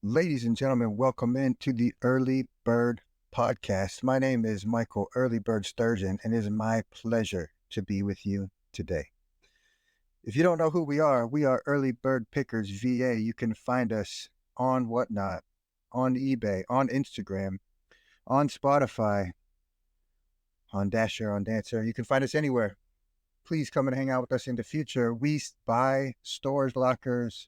Ladies and gentlemen, welcome into the Early Bird Podcast. My name is Michael Early Bird Sturgeon, and it is my pleasure to be with you today. If you don't know who we are Early Bird Pickers VA. You can find us on Whatnot, on eBay, on Instagram, on Spotify, on Dasher, on Dancer. You can find us anywhere. Please come and hang out with us in the future. We buy stores, lockers.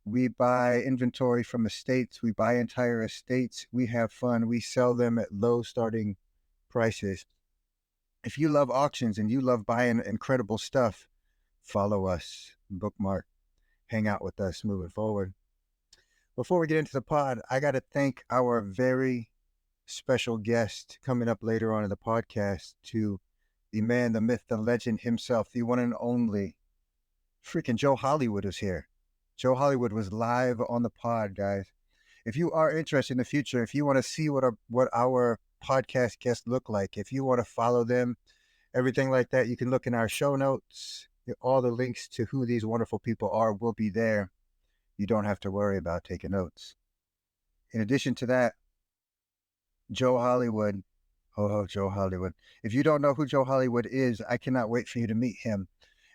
We buy inventory from estates. We buy entire estates. We have fun. We sell them at low starting prices. If you love auctions and you love buying incredible stuff, follow us, bookmark, hang out with us moving forward. Before we get into the pod, I got to thank our very special guest coming up later on in the podcast, to the man, the myth, the legend himself, the one and only freaking Joe Hollywood is here. Joe Hollywood was live on the pod, guys. If you are interested in the future, if you want to see what our podcast guests look like, if you want to follow them, everything like that, you can look in our show notes. All the links to who these wonderful people are will be there. You don't have to worry about taking notes. In addition to that, Joe Hollywood. Oh, Joe Hollywood. If you don't know who Joe Hollywood is, I cannot wait for you to meet him,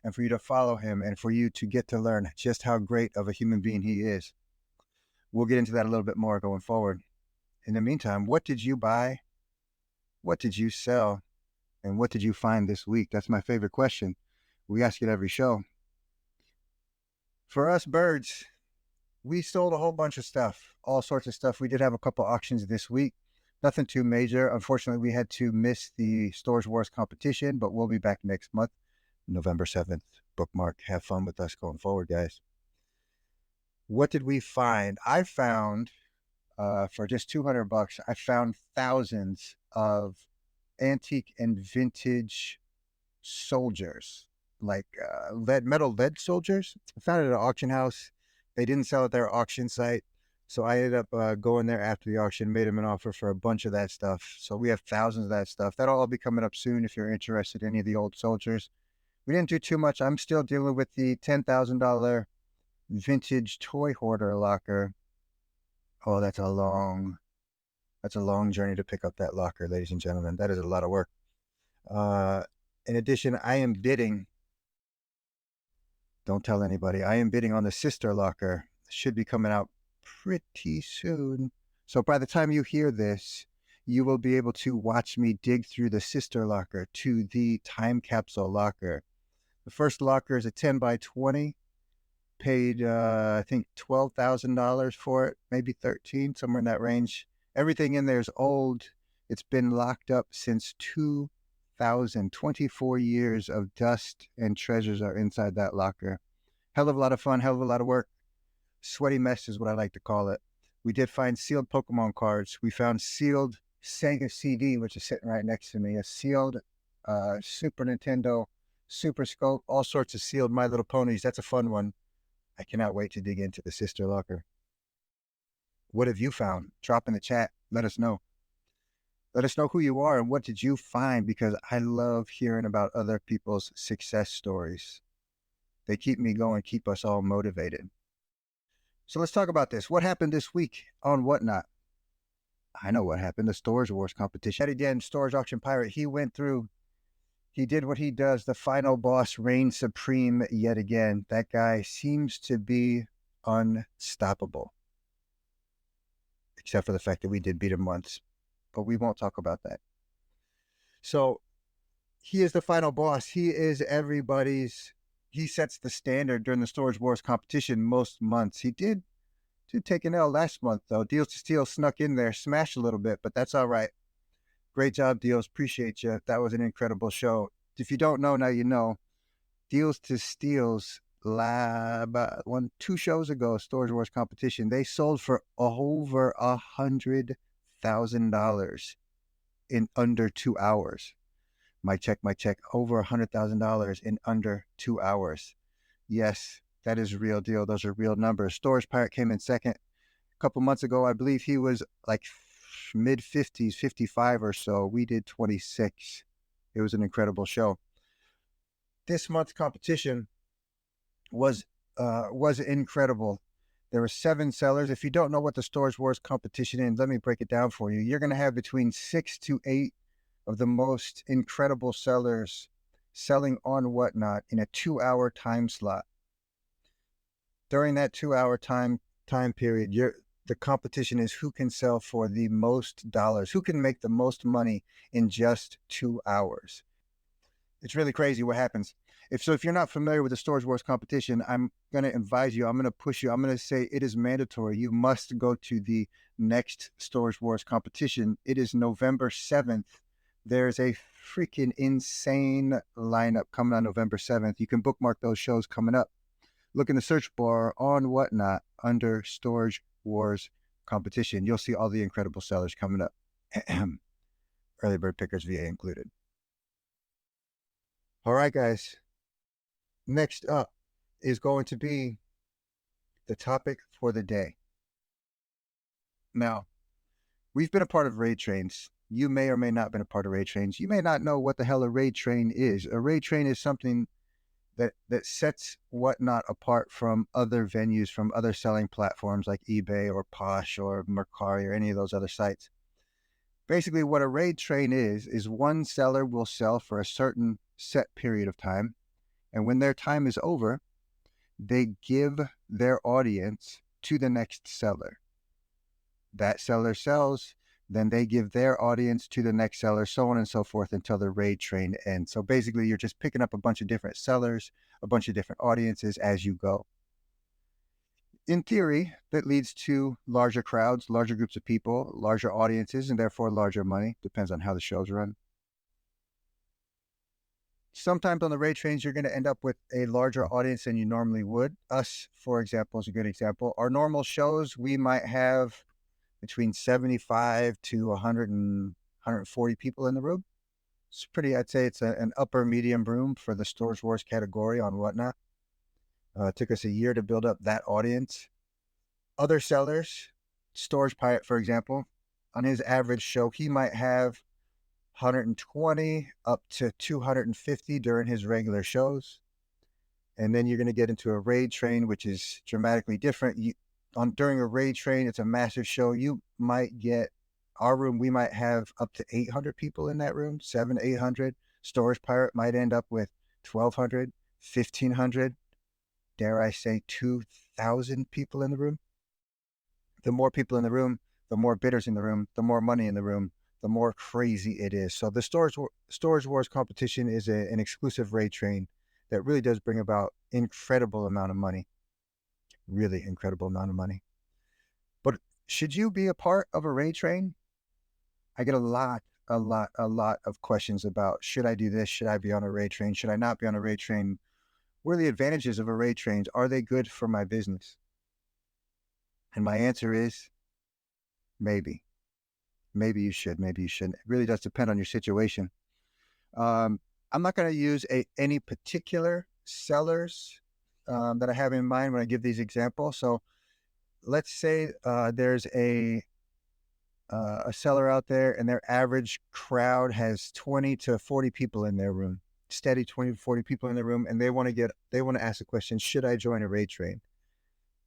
and for you to follow him, and for you to get to learn just how great of a human being he is. We'll get into that a little bit more going forward. In the meantime, what did you buy? What did you sell? And what did you find this week? That's my favorite question. We ask it every show. For us birds, we sold a whole bunch of stuff, all sorts of stuff. We did have a couple auctions this week. Nothing too major. Unfortunately, we had to miss the Stores Wars competition, but we'll be back next month. November 7th. Bookmark. Have fun with us going forward, guys. What did we find? I found, for just $200, I found thousands of antique and vintage soldiers, like metal lead soldiers. I found it at an auction house. They didn't sell at their auction site, so I ended up going there after the auction, made them an offer for a bunch of that stuff. So we have thousands of that stuff. That'll all be coming up soon if you're interested in any of the old soldiers. We didn't do too much. I'm still dealing with the $10,000 vintage toy hoarder locker. Oh, that's a long journey to pick up that locker, ladies and gentlemen. That is a lot of work. In addition, I am bidding. Don't tell anybody. I am bidding on the sister locker. Should be coming out pretty soon. So by the time you hear this, you will be able to watch me dig through the sister locker to the time capsule locker. The first locker is a 10 by 20. Paid, I think, $12,000 for it, maybe 13, somewhere in that range. Everything in there is old. It's been locked up since 2000. 24 years of dust and treasures are inside that locker. Hell of a lot of fun, hell of a lot of work. Sweaty mess is what I like to call it. We did find sealed Pokemon cards. We found sealed Sega CD, which is sitting right next to me. A sealed Super Nintendo Super Scope, all sorts of sealed My Little Ponies. That's a fun one. I cannot wait to dig into the sister locker. What have you found? Drop in the chat. Let us know. Let us know who you are and what did you find, because I love hearing about other people's success stories. They keep me going, keep us all motivated. So let's talk about this. What happened this week on Whatnot? I know what happened. The Stores Wars competition. Yet again, Stores Auction Pirate, he went through. He did what he does. The final boss reigned supreme yet again. That guy seems to be unstoppable. Except for the fact that we did beat him once. But we won't talk about that. So he is the final boss. He is everybody's. He sets the standard during the Stores Wars competition most months. He did take an L last month, though. Deals to Steal snuck in there, smashed a little bit, but that's all right. Great job, Deals. Appreciate you. That was an incredible show. If you don't know, now you know. Deals to Steals, 2 shows ago, Stores Wars competition, they sold for over $100,000 in under 2 hours. My check. Over $100,000 in under 2 hours. Yes, that is real deal. Those are real numbers. Stores Pirate came in second. A couple months ago, I believe he was like mid-50s, 55 or so. We did 26. It was an incredible show. This month's competition was incredible. There are 7 sellers. If you don't know what the Storage Wars competition is, let me break it down for you. You're going to have between 6 to 8 of the most incredible sellers selling on Whatnot in a 2-hour time slot. During that 2-hour time period, the competition is who can sell for the most dollars, who can make the most money in just 2 hours. It's really crazy what happens. If you're not familiar with the Storage Wars competition, I'm going to advise you, I'm going to push you, I'm going to say it is mandatory. You must go to the next Storage Wars competition. It is November 7th. There's a freaking insane lineup coming on November 7th. You can bookmark those shows coming up. Look in the search bar on Whatnot under Storage Wars competition. You'll see all the incredible sellers coming up. Early bird pickers VA included. All right, guys. Next up is going to be the topic for the day. Now, we've been a part of raid trains. You may or may not have been a part of raid trains. You may not know what the hell a raid train is. A raid train is something that sets Whatnot apart from other venues, from other selling platforms like eBay or Posh or Mercari or any of those other sites. Basically, what a raid train is one seller will sell for a certain set period of time, and when their time is over, they give their audience to the next seller. That seller sells, then they give their audience to the next seller, so on and so forth until the raid train ends. So basically, you're just picking up a bunch of different sellers, a bunch of different audiences as you go. In theory, that leads to larger crowds, larger groups of people, larger audiences, and therefore larger money. Depends on how the shows run. Sometimes on the raid trains, you're going to end up with a larger audience than you normally would. Us, for example, is a good example. Our normal shows, we might have between 75 to 100 and 140 people in the room. It's pretty, I'd say it's an upper medium room for the Storage Wars category on Whatnot. It took us a year to build up that audience. Other sellers, Storage Pirate, for example, on his average show, he might have 120 up to 250 during his regular shows. And then you're going to get into a raid train, which is dramatically different. During a raid train, it's a massive show. You might get our room, we might have up to 800 people in that room, 700, 800. Storage Pirate might end up with 1,200, 1,500, dare I say 2,000 people in the room. The more people in the room, the more bidders in the room, the more money in the room, the more crazy it is. So the Storage Wars competition is an exclusive raid train that really does bring about incredible amount of money. Really incredible amount of money. But should you be a part of a raid train? I get a lot of questions about, should I do this? Should I be on a raid train? Should I not be on a raid train? What are the advantages of a raid train? Are they good for my business? And my answer is maybe. Maybe you should, maybe you shouldn't. It really does depend on your situation. I'm not going to use any particular sellers that I have in mind when I give these examples. So let's say there's a seller out there and their average crowd has 20 to 40 people in their room, steady 20 to 40 people in their room, and they want to ask the question, should I join a raid train?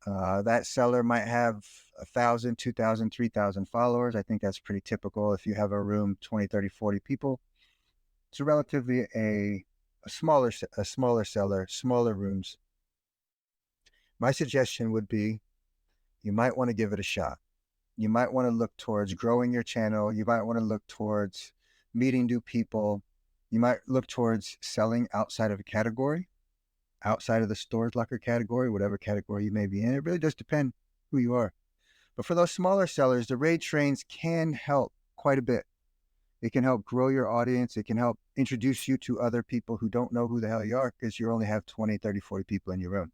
That seller might have 1,000, 2,000, 3,000 followers. I think that's pretty typical. If you have a room, 20, 30, 40 people, it's relatively a smaller seller, smaller rooms. My suggestion would be, you might want to give it a shot. You might want to look towards growing your channel. You might want to look towards meeting new people. You might look towards selling outside of a category, outside of the storage locker category, whatever category you may be in. It really does depend who you are. But for those smaller sellers, the raid trains can help quite a bit. It can help grow your audience. It can help introduce you to other people who don't know who the hell you are because you only have 20, 30, 40 people in your room.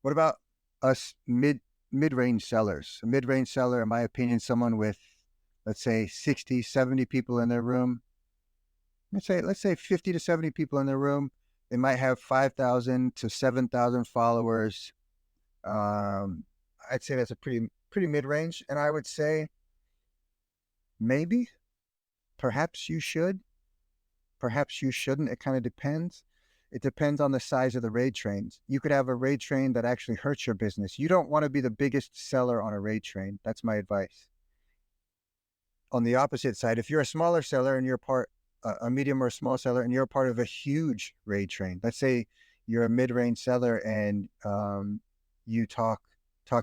What about us mid-range sellers? A mid-range seller, in my opinion, someone with, let's say, 60, 70 people in their room. Let's say 50 to 70 people in their room. They might have 5,000 to 7,000 followers. I'd say that's a pretty mid-range. And I would say maybe, perhaps you should, perhaps you shouldn't. It kind of depends. It depends on the size of the raid trains. You could have a raid train that actually hurts your business. You don't want to be the biggest seller on a raid train. That's my advice. On the opposite side, if you're a smaller seller and you're a medium or a small seller and you're part of a huge raid train, let's say you're a mid-range seller and you talk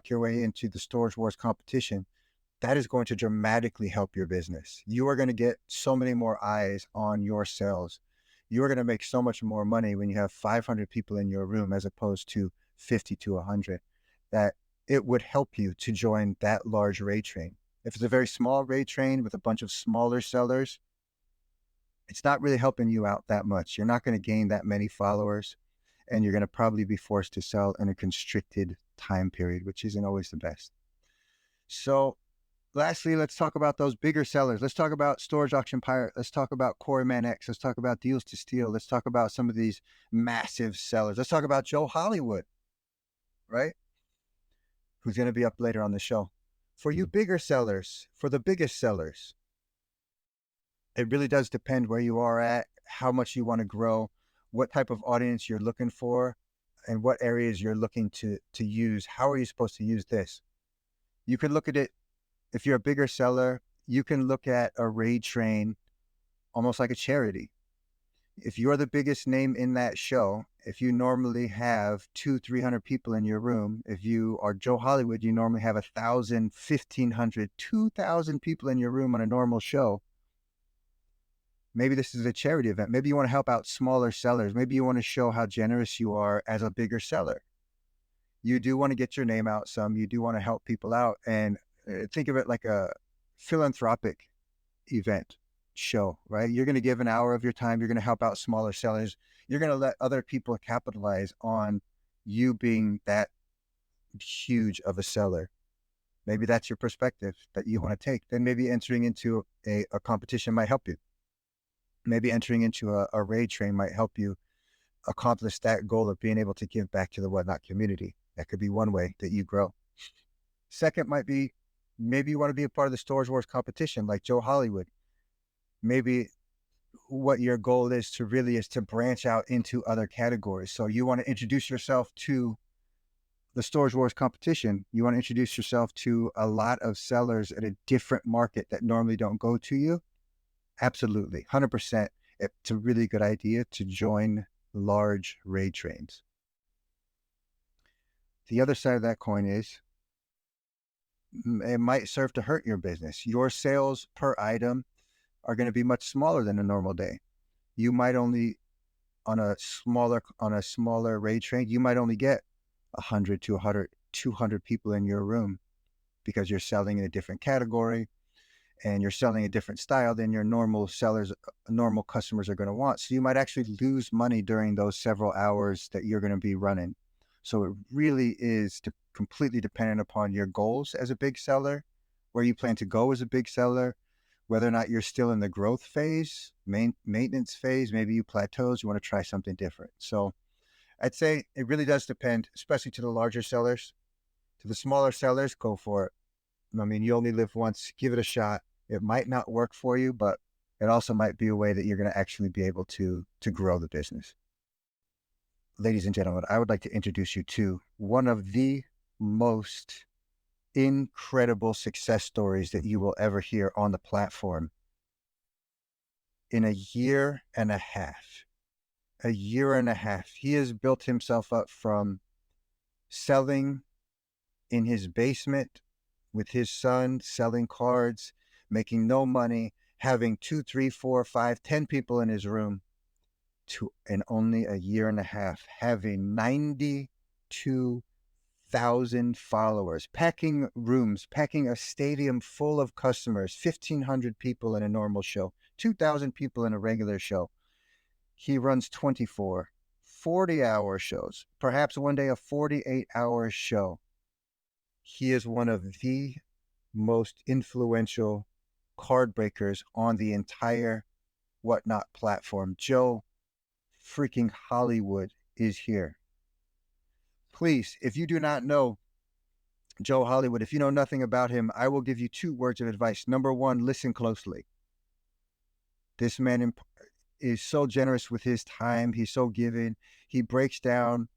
your way into the Storage Wars competition, that is going to dramatically help your business. You are going to get so many more eyes on your sales. You are going to make so much more money when you have 500 people in your room as opposed to 50 to 100, that it would help you to join that large raid train. If it's a very small raid train with a bunch of smaller sellers, it's not really helping you out that much. You're not going to gain that many followers, and you're going to probably be forced to sell in a constricted time period, which isn't always the best. So lastly, let's talk about those bigger sellers. Let's talk about Storage Auction Pirate. Let's talk about Quarryman X. Let's talk about Deals to Steal. Let's talk about some of these massive sellers. Let's talk about Joe Hollywood, right? Who's going to be up later on the show. For you bigger sellers, for the biggest sellers, it really does depend where you are at, how much you want to grow, what type of audience you're looking for, and what areas you're looking to use. How are you supposed to use this? You could look at it, if you're a bigger seller, you can look at a raid train almost like a charity. If you're the biggest name in that show, if you normally have 200-300 people in your room, if you are Joe Hollywood, you normally have 1,000, 1,500, 2,000 people in your room on a normal show. Maybe this is a charity event. Maybe you want to help out smaller sellers. Maybe you want to show how generous you are as a bigger seller. You do want to get your name out some. You do want to help people out, and think of it like a philanthropic event show, right? You're going to give an hour of your time. You're going to help out smaller sellers. You're going to let other people capitalize on you being that huge of a seller. Maybe that's your perspective that you want to take. Then maybe entering into a competition might help you. Maybe entering into a raid train might help you accomplish that goal of being able to give back to the Whatnot community. That could be one way that you grow. Second might be, maybe you want to be a part of the Storage Wars competition like Joe Hollywood. Maybe what your goal is to branch out into other categories. So you want to introduce yourself to the Storage Wars competition. You want to introduce yourself to a lot of sellers at a different market that normally don't go to you. Absolutely, 100%. It's a really good idea to join large raid trains. The other side of that coin is, it might serve to hurt your business. Your sales per item are going to be much smaller than a normal day. You might only, on a smaller raid train, you might only get 100 to 100, 200 people in your room because you're selling in a different category and you're selling a different style than your normal customers are going to want. So you might actually lose money during those several hours that you're going to be running. So it really is completely dependent upon your goals as a big seller, where you plan to go as a big seller, whether or not you're still in the growth phase, maintenance phase, maybe you plateaus, you want to try something different. So I'd say it really does depend, especially to the larger sellers. To the smaller sellers, go for it. I mean, you only live once, give it a shot. It might not work for you, but it also might be a way that you're going to actually be able to grow the business. Ladies and gentlemen, I would like to introduce you to one of the most incredible success stories that you will ever hear on the platform. In a year and a half, he has built himself up from selling in his basement with his son, selling cards, making no money, having 2, 3, 4, 5, 10 people in his room, to in only a year and a half, having 92,000 followers, packing rooms, packing a stadium full of customers, 1,500 people in a normal show, 2,000 people in a regular show. He runs 24, 40-hour shows, perhaps one day a 48-hour show. He is one of the most influential card breakers on the entire Whatnot platform. Joe freaking Hollywood is here. Please, if you do not know Joe Hollywood, if you know nothing about him, I will give you 2 words of advice. Number 1, listen closely. This man is so generous with his time. He's so giving. He breaks down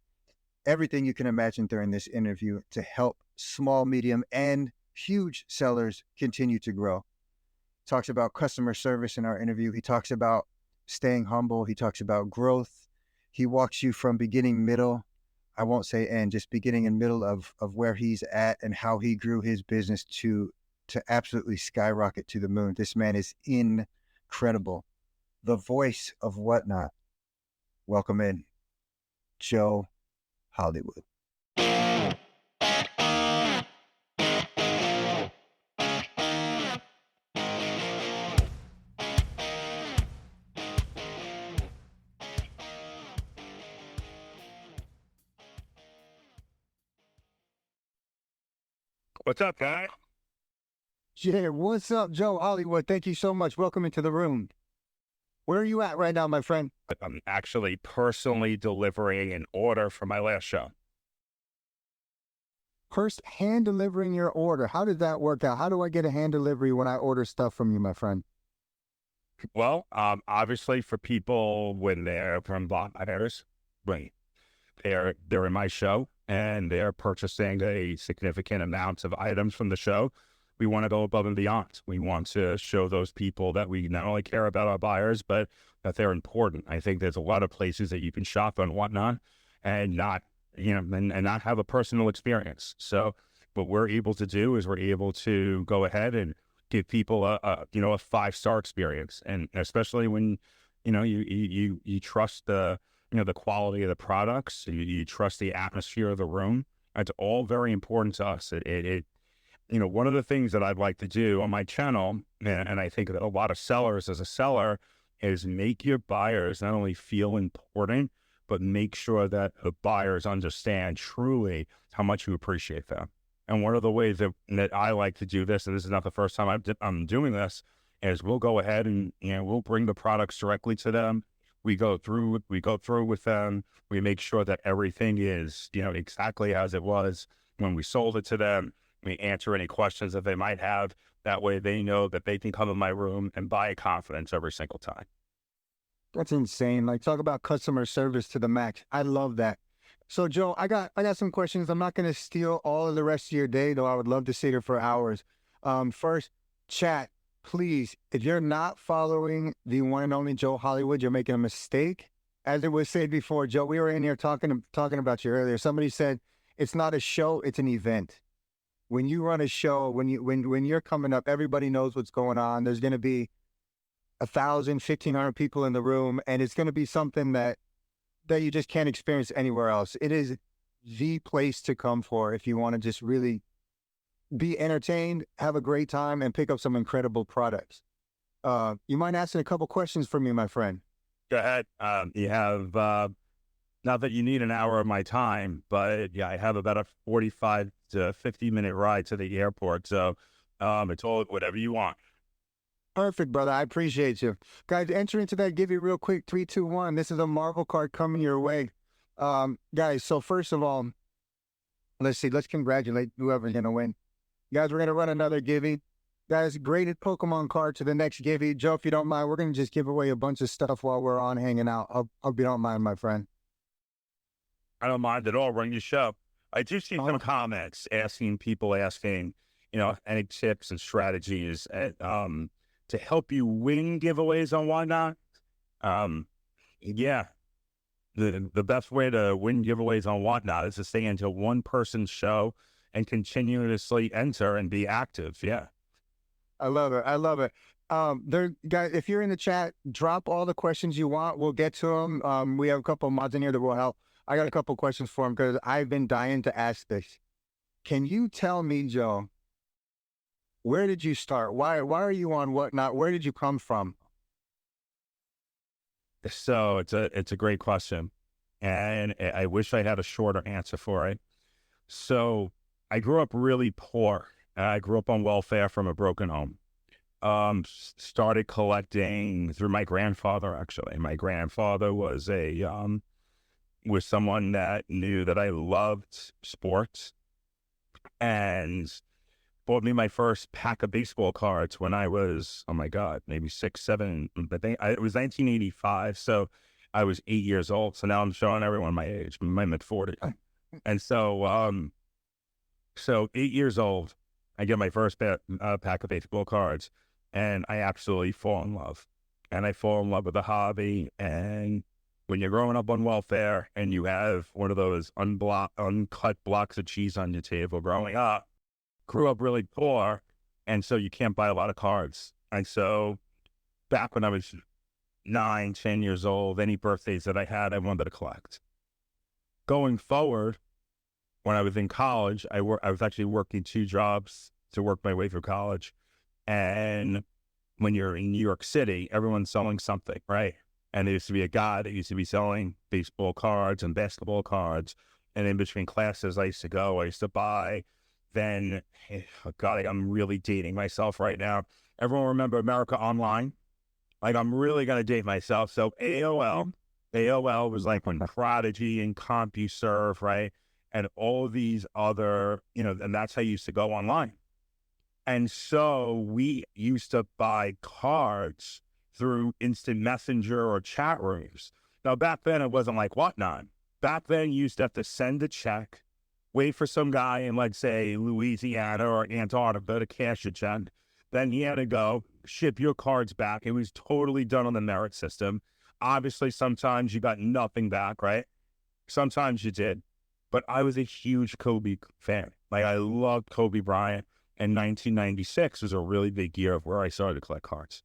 everything you can imagine during this interview to help small, medium, and huge sellers continue to grow. Talks about customer service in our interview. He talks about staying humble. He talks about growth. He walks you from beginning, middle, I won't say end, just beginning and middle of where he's at and how he grew his business to absolutely skyrocket to the moon. This man is incredible. The voice of Whatnot. Welcome in, Joe Hollywood. What's up, guy? Yeah, what's up, Joe Hollywood? Thank you so much. Welcome into the room. Where are you at right now, my friend? I'm actually personally delivering an order for my last show. First, hand delivering your order. How did that work out? How do I get a hand delivery when I order stuff from you, my friend? Well, obviously for people when they're from buyers, when they're in my show and they're purchasing a significant amount of items from the show, we want to go above and beyond. We want to show those people that we not only care about our buyers, but that they're important. I think there's a lot of places that you can shop on Whatnot and not, and not have a personal experience. So what we're able to do is we're able to go ahead and give people a 5-star experience. And especially when, you trust the quality of the products, you trust the atmosphere of the room. It's all very important to us. One of the things that I'd like to do on my channel, and I think that a lot of sellers as a seller, is make your buyers not only feel important, but make sure that the buyers understand truly how much you appreciate them. And one of the ways that I like to do this, and this is not the first time I'm doing this, is we'll go ahead and we'll bring the products directly to them. We go through with them. We make sure that everything is exactly as it was when we sold it to them. We answer any questions that they might have. That way they know that they can come in my room and buy confidence every single time. That's insane. Like, talk about customer service to the max. I love that. So, Joe, I got some questions. I'm not going to steal all of the rest of your day, though I would love to sit here for hours. First, chat, please, if you're not following the one and only Joe Hollywood, you're making a mistake. As it was said before, Joe, we were in here talking about you earlier. Somebody said it's not a show, it's an event. When you run a show, when you're coming up, everybody knows what's going on. There's going to be 1,000, 1,500 people in the room, and it's going to be something that you just can't experience anywhere else. It is the place to come for if you want to just really be entertained, have a great time, and pick up some incredible products. You mind asking a couple questions for me, my friend? Go ahead. You have not that you need an hour of my time, but yeah, I have about a 45 to 50-minute ride to the airport. So it's all whatever you want. Perfect, brother. I appreciate you. Guys, enter into that. Give you real quick. 3, 2, 1. This is a Marvel card coming your way. Guys, so first of all, let's see. Let's congratulate whoever's going to win. Guys, we're going to run another Givey. Guys, graded Pokemon card to the next Givey. Joe, if you don't mind, we're going to just give away a bunch of stuff while we're on hanging out. Hope you don't mind, my friend. I don't mind at all. Run your show. I do see some comments people asking, any tips and strategies to help you win giveaways on Whatnot. Yeah, the best way to win giveaways on Whatnot is to stay into one person's show and continuously enter and be active. Yeah. I love it. I love it. Guys, if you're in the chat, drop all the questions you want. We'll get to them. We have a couple of mods in here that will help. I got a couple questions for him because I've been dying to ask this. Can you tell me, Joe, where did you start? Why are you on Whatnot? Where did you come from? So it's a great question, and I wish I had a shorter answer for it. So I grew up really poor. I grew up on welfare from a broken home. Started collecting through my grandfather. Actually, my grandfather was someone that knew that I loved sports, and bought me my first pack of baseball cards when I was, oh my God, maybe 6, 7. It was 1985. So I was 8 years old. So now I'm showing everyone my age, my mid-40s. And so 8 years old, I get my first pack of baseball cards, and I absolutely fall in love. And I fall in love with the hobby. And when you're growing up on welfare and you have one of those uncut blocks of cheese on your table growing up, grew up really poor, and so you can't buy a lot of cards. And so back when I was 9, 10 years old, any birthdays that I had, I wanted to collect. Going forward, when I was in college, I was actually working 2 jobs to work my way through college. And when you're in New York City, everyone's selling something, right? And there used to be a guy that used to be selling baseball cards and basketball cards. And in between classes, I used to buy. Then, oh God, I'm really dating myself right now. Everyone remember America Online? Like, I'm really going to date myself. So AOL was like when Prodigy and CompuServe, right? And all these other, and that's how you used to go online. And so we used to buy cards through instant messenger or chat rooms. Now, back then, it wasn't like Whatnot. Back then, you used to have to send a check, wait for some guy in, let's say, Louisiana or Antarctica to cash a check. Then he had to go ship your cards back. It was totally done on the merit system. Obviously, sometimes you got nothing back, right? Sometimes you did. But I was a huge Kobe fan. Like, I loved Kobe Bryant. And 1996 was a really big year of where I started to collect cards.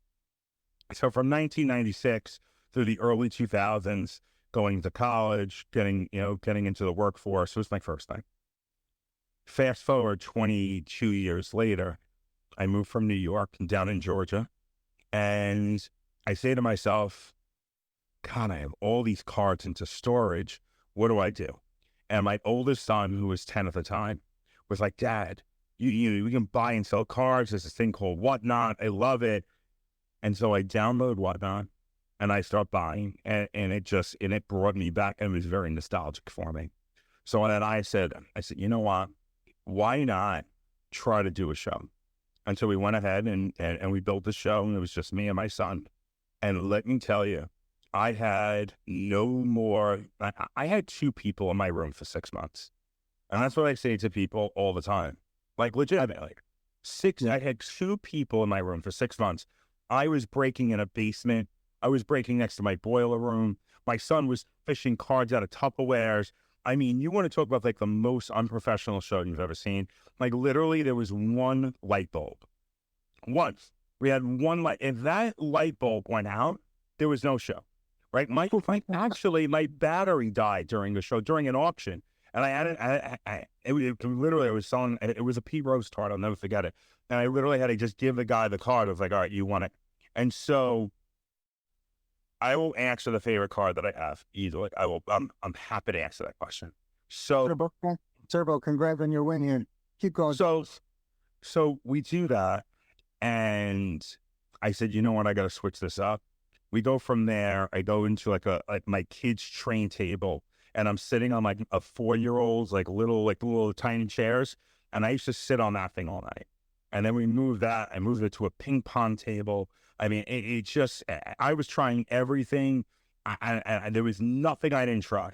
So from 1996 through the early 2000s, going to college, getting into the workforce was my first thing. Fast forward 22 years later, I moved from New York down in Georgia. And I say to myself, God, I have all these cards into storage. What do I do? And my oldest son, who was 10 at the time, was like, Dad, we can buy and sell cards. There's this thing called Whatnot. I love it. And so I download Whatnot and I start buying, and it brought me back, and it was very nostalgic for me. So then I said, you know what? Why not try to do a show? And so we went ahead and we built the show, and it was just me and my son. And let me tell you, I had I had 2 people in my room for 6 months. And that's what I say to people all the time. Like, legitimately. I had 2 people in my room for 6 months. I was breaking in a basement. I was breaking next to my boiler room. My son was fishing cards out of Tupperwares. I mean, you want to talk about like the most unprofessional show you've ever seen. Like, literally, there was one light bulb. Once. We had one light. If that light bulb went out, there was no show. Right? My battery died during the show, during an auction. And I had it was selling, it was a Pete Rose card. I'll never forget it. And I literally had to just give the guy the card. I was like, all right, you want it. And so I will answer the favorite card that I have easily. I'm happy to answer that question. So Turbo, congrats on your win here. Keep going. So we do that. And I said, you know what? I got to switch this up. We go from there. I go into like my kid's train table, and I'm sitting on like a 4-year-old's little tiny chairs. And I used to sit on that thing all night. And then we moved that. I moved it to a ping pong table. I mean, I was trying everything. And there was nothing I didn't try.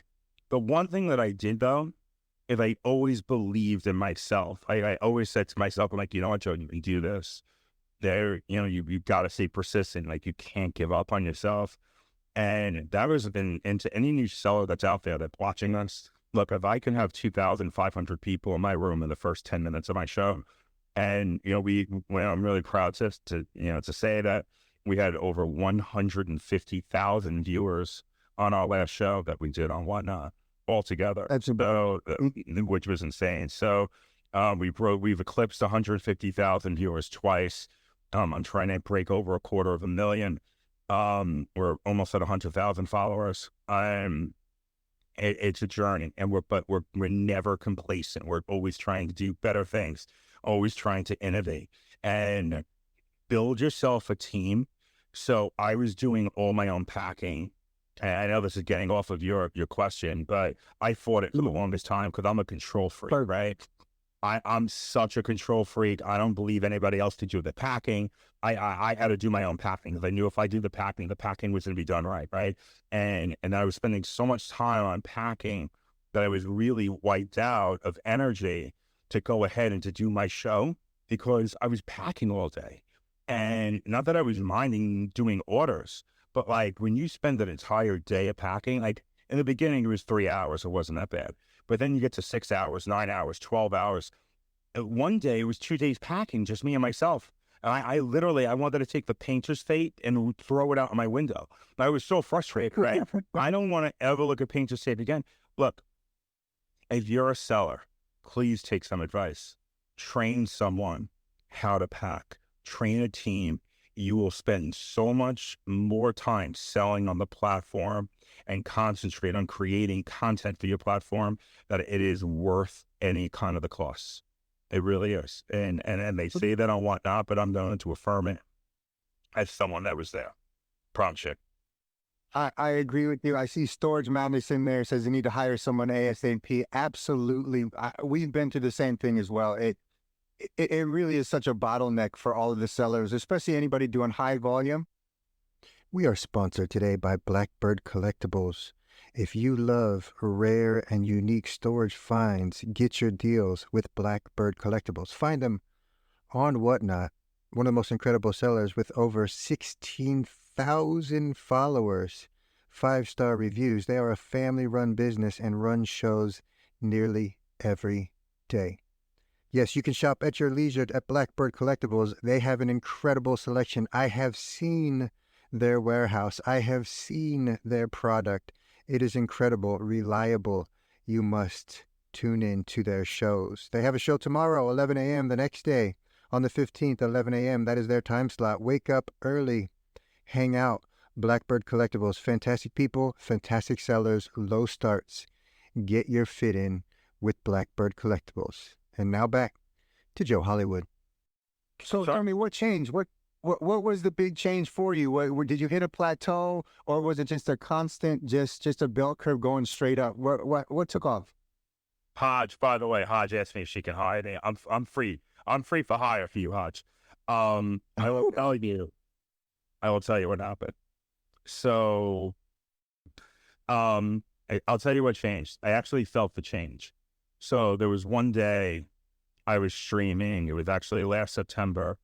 The one thing that I did, though, is I always believed in myself. I always said to myself, I'm like, you know what, Joe, you can do this. You've got to stay persistent. Like, you can't give up on yourself. And that was into any new seller that's out there that's watching us. Look, if I can have 2,500 people in my room in the first 10 minutes of my show, and I'm really proud to say that we had over 150,000 viewers on our last show that we did on Whatnot altogether. That's which was insane. So we've eclipsed 150,000 viewers twice. I'm trying to break over 250,000. We're almost at 100,000 followers. It's a journey, and we're never complacent. We're always trying to do better things, always trying to innovate and build yourself a team. So I was doing all my own packing. And I know this is getting off of your question, but I fought it for the longest time because I'm a control freak, right? I'm such a control freak. I don't believe anybody else to do the packing. I had to do my own packing because I knew if I did the packing was going to be done right, right? And I was spending so much time on packing that I was really wiped out of energy to go ahead and to do my show because I was packing all day. And not that I was minding doing orders, but like when you spend an entire day of packing, like in the beginning it was 3 hours, it wasn't that bad. But then you get to 6 hours, 9 hours, 12 hours. One day it was 2 days packing, just me and myself. And I literally, I wanted to take the painter's tape and throw it out my window. I was so frustrated, right? I don't want to ever look at painter's tape again. Look, if you're a seller, please take some advice. Train someone how to pack. Train a team. You will spend so much more time selling on the platform and concentrate on creating content for your platform that it is worth any kind of the costs. It really is. And they say that on whatnot, but I'm going to affirm it as someone that was there. Prom chick. I agree with you. I see Storage Madness in there. Says you need to hire someone ASAP. Absolutely. We've been through the same thing as well. It really is such a bottleneck for all of the sellers, especially anybody doing high volume. We are sponsored today by Blackbird Collectibles. If you love rare and unique storage finds, get your deals with Blackbird Collectibles. Find them on Whatnot, one of the most incredible sellers with over 16,000 followers, 5-star reviews. They are a family-run business and run shows nearly every day. Yes, you can shop at your leisure at Blackbird Collectibles. They have an incredible selection. I have seen their warehouse. I have seen their product. It is incredible, reliable. You must tune in to their shows. They have a show tomorrow, 11 a.m. the next day. On the 15th, 11 a.m., that is their time slot. Wake up early. Hang out. Blackbird Collectibles. Fantastic people, fantastic sellers, low starts. Get your fit in with Blackbird Collectibles. And now back to Joe Hollywood. So tell me, what changed? What was the big change for you? Did you hit a plateau, or was it just a constant, just a bell curve going straight up? What took off? Hodge, by the way, Hodge asked me if she can hire me. I'm free. I'm free for hire for you, Hodge. I will tell you what happened. So, I'll tell you what changed. I actually felt the change. So there was one day I was streaming. It was actually last September,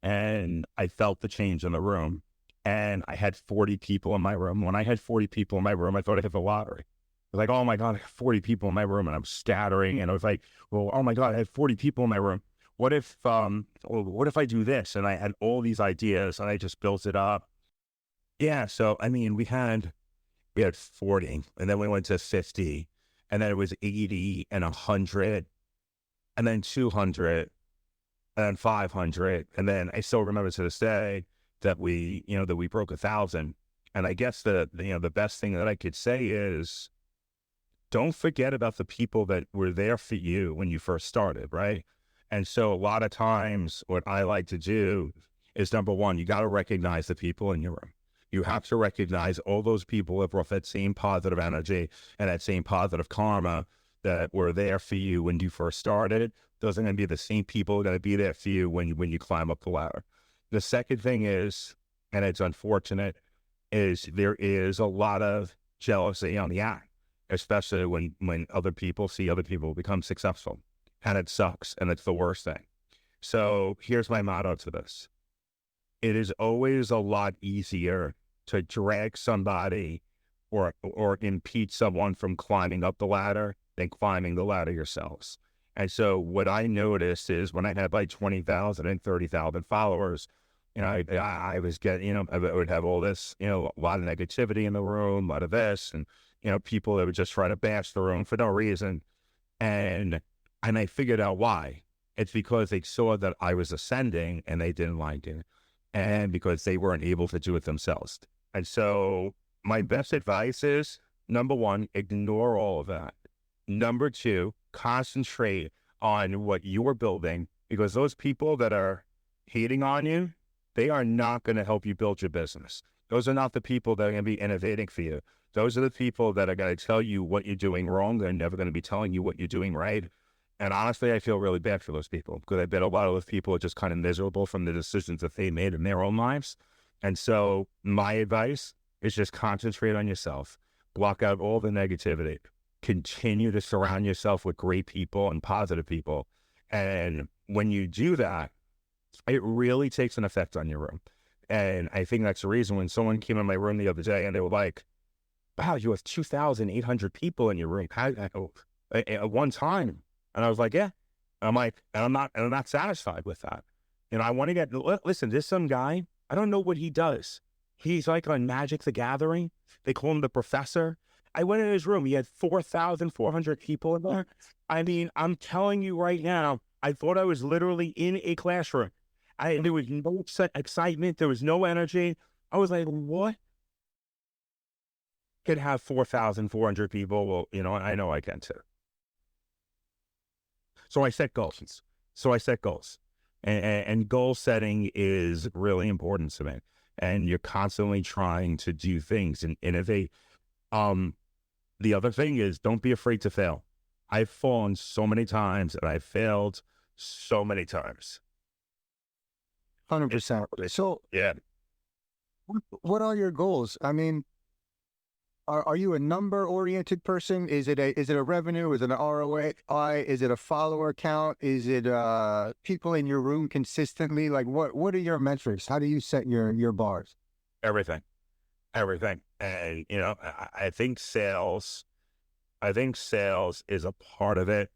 and I felt the change in the room. And I had 40 people in my room. When I had 40 people in my room, I thought I hit the lottery. I was like, oh my God, I have 40 people in my room, and I'm scattering. And I was like, well, oh my God, I had 40 people in my room. What if I do this? And I had all these ideas, and I just built it up. Yeah. So, I mean, we had 40, and then we went to 50. And then it was 80 and 100, and then 200, and then 500. And then I still remember to this day that we broke 1,000. And I guess the best thing that I could say is, don't forget about the people that were there for you when you first started, right? And so a lot of times what I like to do is, number one, you got to recognize the people in your room. You have to recognize all those people that brought that same positive energy and that same positive karma that were there for you when you first started. Those are going to be the same people that are going to be there for you when you climb up the ladder. The second thing is, and it's unfortunate, is there is a lot of jealousy on the act, especially when other people see other people become successful. And it sucks, and it's the worst thing. So here's my motto to this. It is always a lot easier to drag somebody or impede someone from climbing up the ladder than climbing the ladder yourselves. And so what I noticed is when I had like 20,000 and 30,000 followers, I was getting, I would have all this, a lot of negativity in the room, a lot of this, and, people that would just try to bash the room for no reason. And I figured out why. It's because they saw that I was ascending and they didn't like it. And because they weren't able to do it themselves. And so my best advice is, number one, ignore all of that. Number two, concentrate on what you're building, because those people that are hating on you, they are not going to help you build your business. Those are not the people that are going to be innovating for you. Those are the people that are going to tell you what you're doing wrong. They're never going to be telling you what you're doing right. And honestly, I feel really bad for those people because I bet a lot of those people are just kind of miserable from the decisions that they made in their own lives. And so my advice is just concentrate on yourself, block out all the negativity, continue to surround yourself with great people and positive people. And when you do that, it really takes an effect on your room. And I think that's the reason when someone came in my room the other day and they were like, wow, you have 2,800 people in your room at one time. And I was like, yeah. And I'm like, and I'm not satisfied with that. I want to listen, there's some guy, I don't know what he does. He's like on Magic the Gathering. They call him the professor. I went in his room. He had 4,400 people in there. I mean, I'm telling you right now, I thought I was literally in a classroom. There was no excitement. There was no energy. I was like, what? Could have 4,400 people. Well, I know I can too. So I set goals. And goal setting is really important to me. And you're constantly trying to do things and innovate. The other thing is don't be afraid to fail. I've fallen so many times and I've failed so many times. 100%. So yeah. What are your goals? I mean, are you a number oriented person? Is it a revenue? Is it an ROI? Is it a follower count? Is it people in your room consistently? Like what are your metrics? How do you set your bars? Everything. And I think sales is a part of it,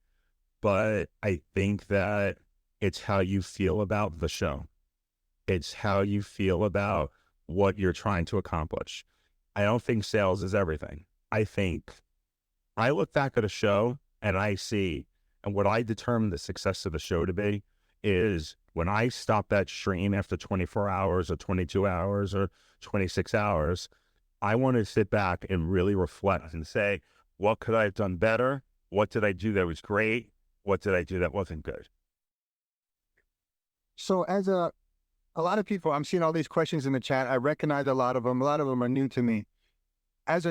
but I think that it's how you feel about the show. It's how you feel about what you're trying to accomplish. I don't think sales is everything. I think I look back at a show and I see, and what I determine the success of the show to be is when I stop that stream after 24 hours or 22 hours or 26 hours, I want to sit back and really reflect and say, what could I have done better? What did I do that was great? What did I do that wasn't good? So as a lot of people, I'm seeing all these questions in the chat. I recognize a lot of them. A lot of them are new to me. As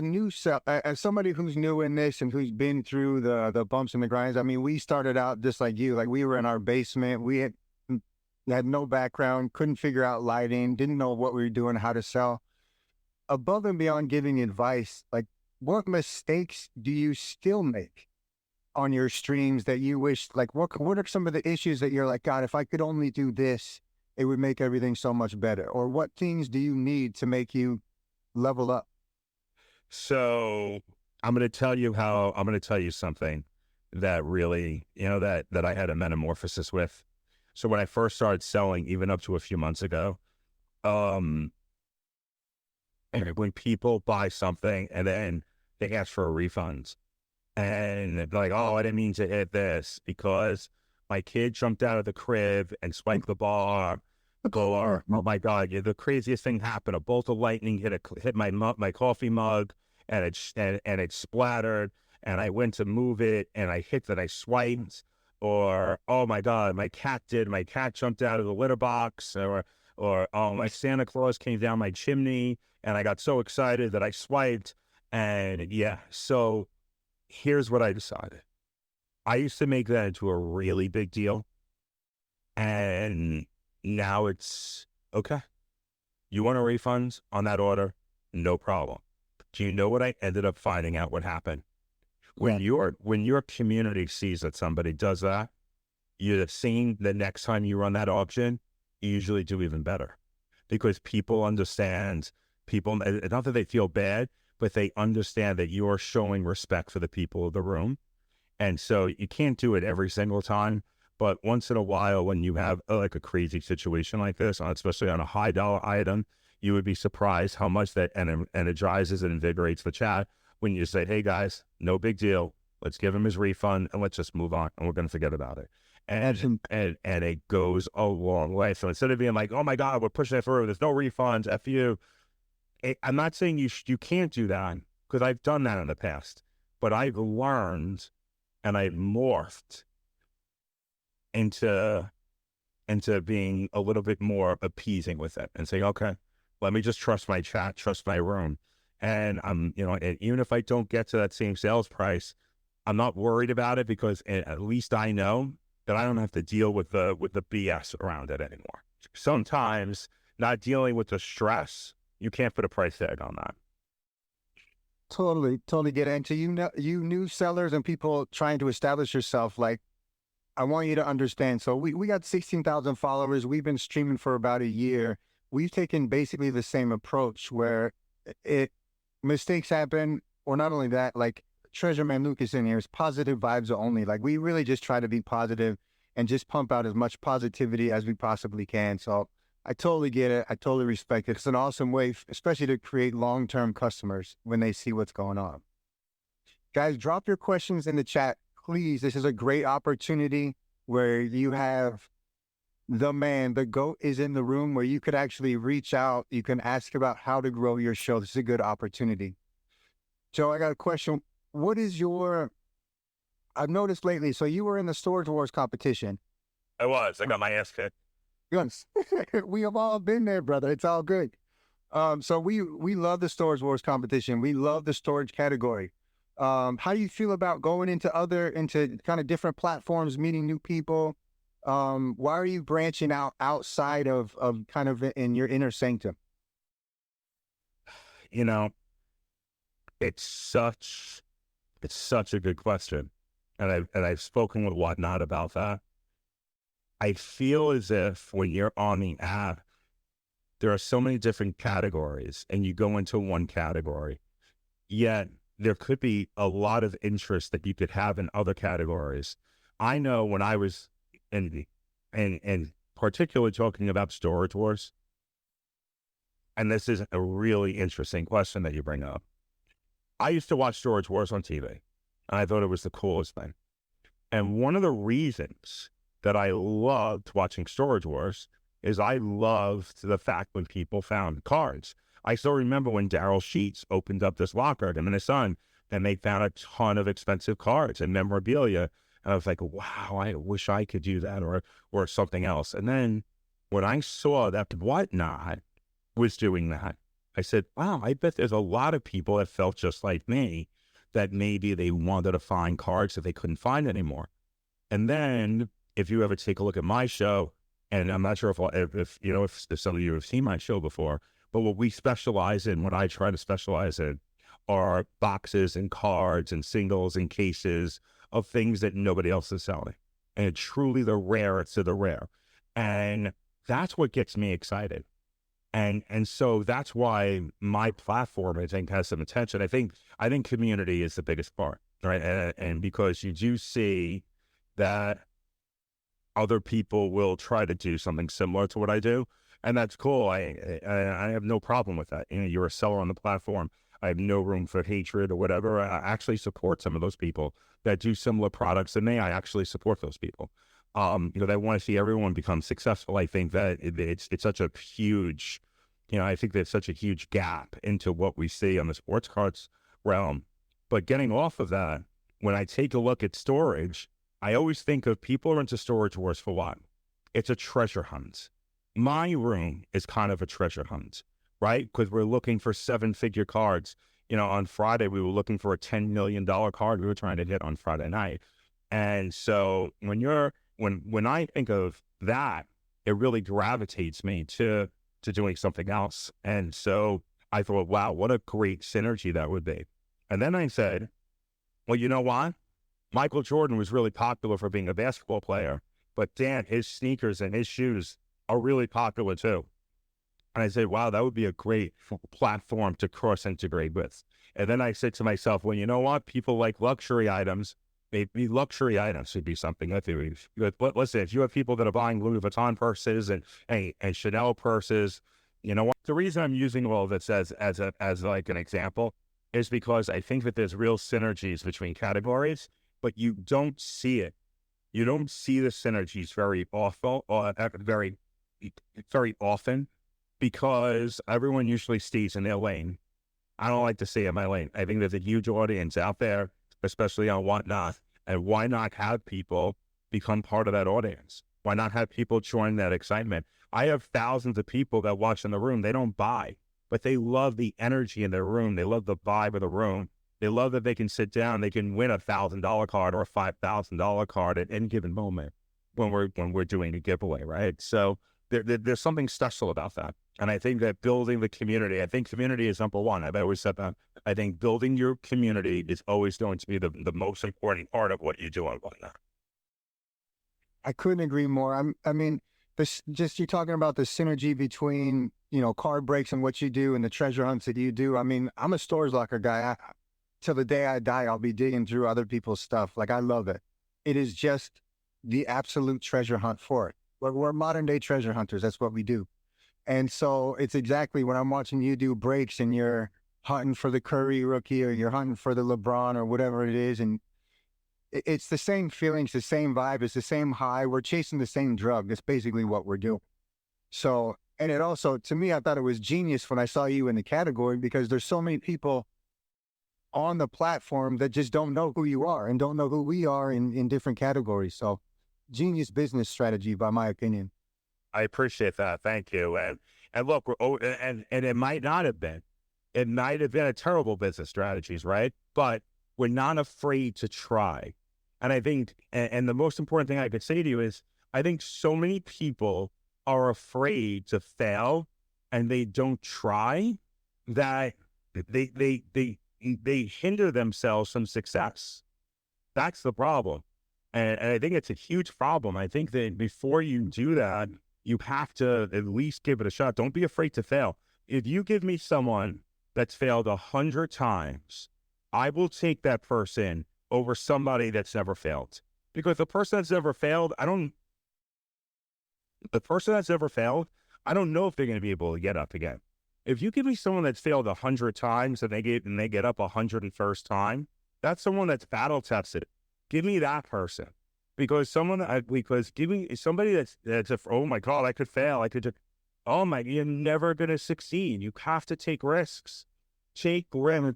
somebody who's new in this and who's been through the bumps and the grinds, I mean, we started out just like you. Like we were in our basement. We had no background, couldn't figure out lighting, didn't know what we were doing, how to sell. Above and beyond giving advice, like what mistakes do you still make on your streams that you wish, like what are some of the issues that you're like, God, if I could only do this, it would make everything so much better? Or what things do you need to make you level up? So I'm going to tell you something that really, that I had a metamorphosis with. So when I first started selling, even up to a few months ago, when people buy something and then they ask for a refund and they're like, oh, I didn't mean to hit this because my kid jumped out of the crib and spiked the bar. Oh my God! Yeah, the craziest thing happened. A bolt of lightning hit my coffee mug, and it splattered. And I went to move it, and I hit that I swiped. Or oh my God, my cat jumped out of the litter box. Or oh, my Santa Claus came down my chimney, and I got so excited that I swiped. And yeah, so here's what I decided. I used to make that into a really big deal. And now it's okay. You want a refund on that order? No problem. Do you know what I ended up finding out what happened? When your community sees that somebody does that, you're seeing the next time you run that auction, you usually do even better because people understand, not that they feel bad, but they understand that you're showing respect for the people of the room. And so you can't do it every single time, but once in a while when you have like a crazy situation like this, especially on a high dollar item, you would be surprised how much that energizes and invigorates the chat when you say, hey guys, no big deal. Let's give him his refund and let's just move on and we're going to forget about it. And it goes a long way. So instead of being like, oh my God, we're pushing it through, there's no refunds, F you. I'm not saying you can't do that because I've done that in the past, but I've learned and I morphed into being a little bit more appeasing with it and saying, okay, let me just trust my chat, trust my room. And I'm, and even if I don't get to that same sales price, I'm not worried about it because at least I know that I don't have to deal with the BS around it anymore. Sometimes not dealing with the stress, you can't put a price tag on that. Totally get it. And to you new sellers and people trying to establish yourself, like, I want you to understand. So we got 16,000 followers. We've been streaming for about a year. We've taken basically the same approach where mistakes happen, or not only that, like Treasure Man Lucas in here is positive vibes only. Like, we really just try to be positive and just pump out as much positivity as we possibly can. So I totally get it. I totally respect it. It's an awesome way, especially to create long-term customers when they see what's going on. Guys, drop your questions in the chat, please. This is a great opportunity where you have the man, the GOAT is in the room, where you could actually reach out. You can ask about how to grow your show. This is a good opportunity. Joe, I got a question. What is I've noticed lately, so you were in the Storage Wars competition. I got my ass kicked. Yes. We have all been there, brother. It's all good. So we love the Storage Wars competition. We love the storage category. How do you feel about going into kind of different platforms, meeting new people? Why are you branching outside of kind of in your inner sanctum? You know, it's such a good question. And I've spoken with Whatnot about that. I feel as if when you're on the app, there are so many different categories and you go into one category, yet there could be a lot of interest that you could have in other categories. I know when I was in particularly talking about Storage Wars, and this is a really interesting question that you bring up. I used to watch Storage Wars on TV, and I thought it was the coolest thing. And one of the reasons that I loved watching Storage Wars is I loved the fact when people found cards. I still remember when Daryl Sheets opened up this locker, him and his son, and they found a ton of expensive cards and memorabilia. And I was like, wow, I wish I could do that or something else. And then when I saw that Whatnot was doing that, I said, wow, I bet there's a lot of people that felt just like me, that maybe they wanted to find cards that they couldn't find anymore. And then if you ever take a look at my show, and I'm not sure if some of you have seen my show before, but what we specialize in, what I try to specialize in, are boxes and cards and singles and cases of things that nobody else is selling. And truly the rarest of the rare. And that's what gets me excited. And so that's why my platform, I think, has some attention. I think community is the biggest part, right? And because you do see that other people will try to do something similar to what I do, and that's cool. I have no problem with that. You know, you're a seller on the platform. I have no room for hatred or whatever. I actually support some of those people that do similar products than me. I actually support those people. They want to see everyone become successful. I think that it's such a huge, I think there's such a huge gap into what we see on the sports cards realm. But getting off of that, when I take a look at storage, I always think of people are into Storage Wars for what? It's a treasure hunt. My room is kind of a treasure hunt, right? Because we're looking for 7-figure cards. On Friday, we were looking for a $10 million card we were trying to hit on Friday night. And so when I think of that, it really gravitates me to doing something else. And so I thought, wow, what a great synergy that would be. And then I said, well, you know what? Michael Jordan was really popular for being a basketball player, but Dan, his sneakers and his shoes are really popular too. And I said, wow, that would be a great platform to cross-integrate with. And then I said to myself, well, you know what? People like luxury items. Maybe luxury items would be something that they would. But listen, if you have people that are buying Louis Vuitton purses and Chanel purses, you know what? The reason I'm using all of this as like an example is because I think that there's real synergies between categories, but you don't see it. You don't see the synergies very often because everyone usually stays in their lane. I don't like to stay in my lane. I think there's a huge audience out there, especially on Whatnot. And why not have people become part of that audience? Why not have people join that excitement? I have thousands of people that watch in the room. They don't buy, but they love the energy in their room. They love the vibe of the room. They love that they can sit down, they can win $1,000 card or a $5,000 card at any given moment when we're doing a giveaway, right? So there's something special about that. And I think that building the community, I think community is number one. I've always said that. I think building your community is always going to be the most important part of what you do on whatnot. I couldn't agree more. I mean, this just you talking about the synergy between, card breaks and what you do and the treasure hunts that you do. I mean, I'm a Stores Locker guy. Till the day I die, I'll be digging through other people's stuff. Like, I love it. It is just the absolute treasure hunt for it. We're modern day treasure hunters. That's what we do. And so it's exactly when I'm watching you do breaks and you're hunting for the Curry rookie or you're hunting for the LeBron or whatever it is. And it's the same feelings, the same vibe, it's the same high. We're chasing the same drug. That's basically what we're doing. So, and it also, to me, I thought it was genius when I saw you in the category, because there's so many people on the platform that just don't know who you are and don't know who we are in different categories. So genius business strategy, by my opinion. I appreciate that. Thank you. And look, and it might not have been. It might have been a terrible business strategies, right? But we're not afraid to try. And I think, and the most important thing I could say to you is, I think so many people are afraid to fail and they don't try, that they hinder themselves from success. That's the problem. And I think it's a huge problem. I think that before you do that, you have to at least give it a shot. Don't be afraid to fail. If you give me someone that's failed 100 times, I will take that person over somebody that's never failed. Because the person that's never failed, I don't know if they're going to be able to get up again. If you give me someone that's failed 100 times and they get up 101st time, that's someone that's battle tested. Give me that person. Because giving somebody that's oh my God, I could fail. You're never going to succeed. You have to take risks. Take risks,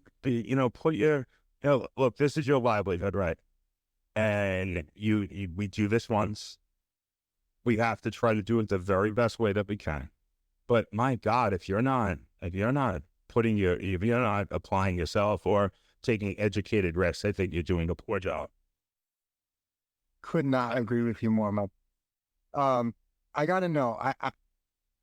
look, this is your livelihood, right? And we do this once. We have to try to do it the very best way that we can. But my God, if you're not applying yourself or taking educated risks, I think you're doing a poor job. Could not agree with you more, Mo. I gotta know.